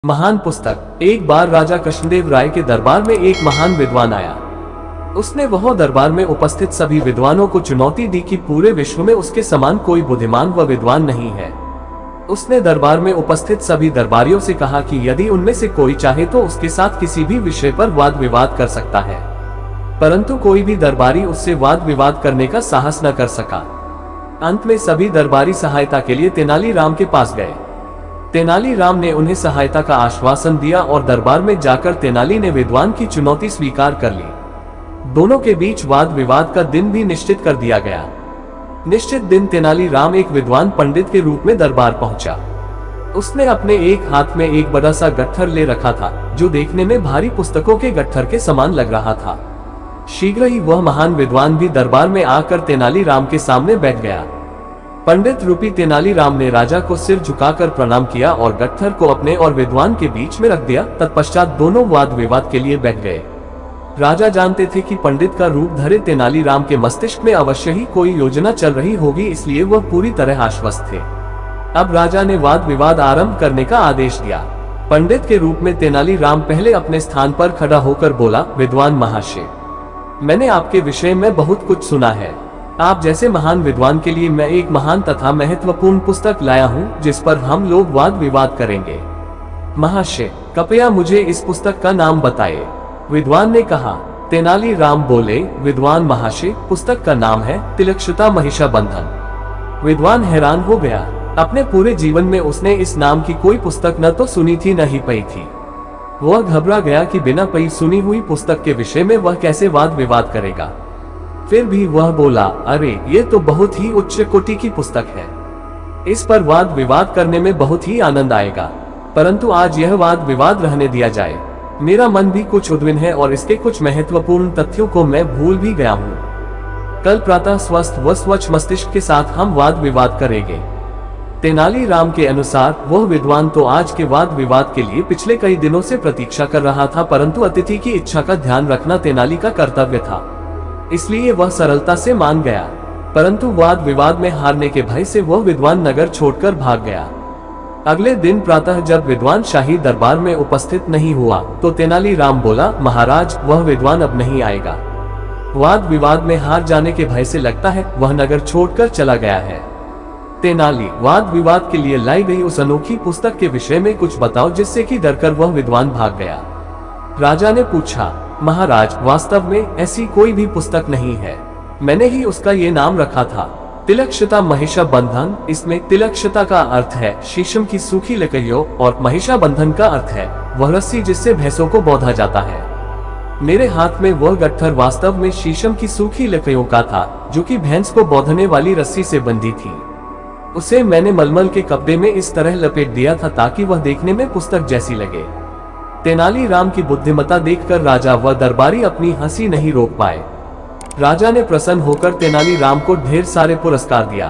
महान पुस्तक। एक बार राजा कृष्णदेव राय के दरबार में एक महान विद्वान आया। उसने वह दरबार में उपस्थित सभी विद्वानों को चुनौती दी कि पूरे विश्व में उसके समान कोई बुद्धिमान व विद्वान नहीं है। उसने दरबार में उपस्थित सभी दरबारियों से कहा कि यदि उनमें से कोई चाहे तो उसके साथ किसी भी विषय पर वाद विवाद कर सकता है, परंतु कोई भी दरबारी उससे वाद विवाद करने का साहस न कर सका। अंत में सभी दरबारी सहायता के लिए तेनालीराम के पास गए। तेनालीराम ने उन्हें सहायता का आश्वासन दिया और दरबार में जाकर तेनाली ने विद्वान की चुनौती स्वीकार कर ली। दोनों के बीच वाद विवाद का दिन भी निश्चित कर दिया गया। निश्चित दिन तेनालीराम एक विद्वान पंडित के रूप में दरबार पहुंचा। उसने अपने एक हाथ में एक बड़ा सा गट्ठर ले रखा था, जो देखने में भारी पुस्तकों के गट्ठर के समान लग रहा था। शीघ्र ही वह महान विद्वान भी दरबार में आकर तेनालीराम के सामने बैठ गया। पंडित रूपी तेनालीराम ने राजा को सिर झुकाकर प्रणाम किया और गट्ठर को अपने और विद्वान के बीच में रख दिया। तत्पश्चात दोनों वाद विवाद के लिए बैठ गए। राजा जानते थे कि पंडित का रूप धरे तेनालीराम के मस्तिष्क में अवश्य ही कोई योजना चल रही होगी, इसलिए वह पूरी तरह आश्वस्त थे। अब राजा ने वाद विवाद आरंभ करने का आदेश दिया। पंडित के रूप में तेनालीराम पहले अपने स्थान पर खड़ा होकर बोला, विद्वान महाशय, मैंने आपके विषय में बहुत कुछ सुना है। आप जैसे महान विद्वान के लिए मैं एक महान तथा महत्वपूर्ण पुस्तक लाया हूँ, जिस पर हम लोग वाद विवाद करेंगे। महाशय, कृपया मुझे इस पुस्तक का नाम बताइए। विद्वान ने कहा। तेनालीराम बोले, विद्वान महाशय, पुस्तक का नाम है तिलक्षिता महिषाबंधन। विद्वान हैरान हो गया। अपने पूरे जीवन में उसने इस नाम की कोई पुस्तक न तो सुनी थी न ही पढ़ी थी। वह घबरा गया कि बिना पढ़ी सुनी हुई पुस्तक के विषय में वह कैसे वाद विवाद करेगा। फिर भी वह बोला, अरे ये तो बहुत ही उच्च कोटि की पुस्तक है। इस पर वाद विवाद करने में बहुत ही आनंद आएगा, परंतु आज यह वाद विवाद रहने दिया जाए। मेरा मन भी कुछ उद्विग्न है और इसके कुछ महत्वपूर्ण तथ्यों को मैं भूल भी गया हूँ। कल प्रातः स्वस्थ व स्वच्छ मस्तिष्क के साथ हम वाद विवाद करेंगे। तेनालीराम के अनुसार वह विद्वान तो आज के वाद विवाद के लिए पिछले कई दिनों से प्रतीक्षा कर रहा था, परंतु अतिथि की इच्छा का ध्यान रखना तेनाली का कर्तव्य था, इसलिए वह सरलता से मान गया। परंतु वाद विवाद में हारने के भय से वह विद्वान नगर छोड़कर भाग गया। अगले दिन प्रातः जब विद्वान शाही दरबार में उपस्थित नहीं हुआ तो तेनालीराम बोला, महाराज, वह विद्वान अब नहीं आएगा। वाद विवाद में हार जाने के भय से लगता है वह नगर छोड़कर चला गया है। तेनाली, वाद विवाद के लिए लाई गई उस अनोखी पुस्तक के विषय में कुछ बताओ, जिससे कि डरकर वह विद्वान भाग गया। राजा ने पूछा, महाराज, वास्तव में ऐसी कोई भी पुस्तक नहीं है। मैंने ही उसका ये नाम रखा था, तिलक्षिता महिषाबंधन। इसमें तिलक्षिता का अर्थ है शीशम की सूखी लकड़ियों और महिषाबंधन का अर्थ है वह रस्सी जिससे भैंसों को बौधा जाता है। मेरे हाथ में वह गट्ठर वास्तव में शीशम की सूखी लकड़ियों का था, जो कि भैंस को बौधने वाली रस्सी से बंधी थी। उसे मैंने मलमल के कपड़े में इस तरह लपेट दिया था ताकि वह देखने में पुस्तक जैसी लगे। तेनालीराम की बुद्धिमत्ता देखकर राजा व दरबारी अपनी हंसी नहीं रोक पाए। राजा ने प्रसन्न होकर तेनालीराम को ढेर सारे पुरस्कार दिया।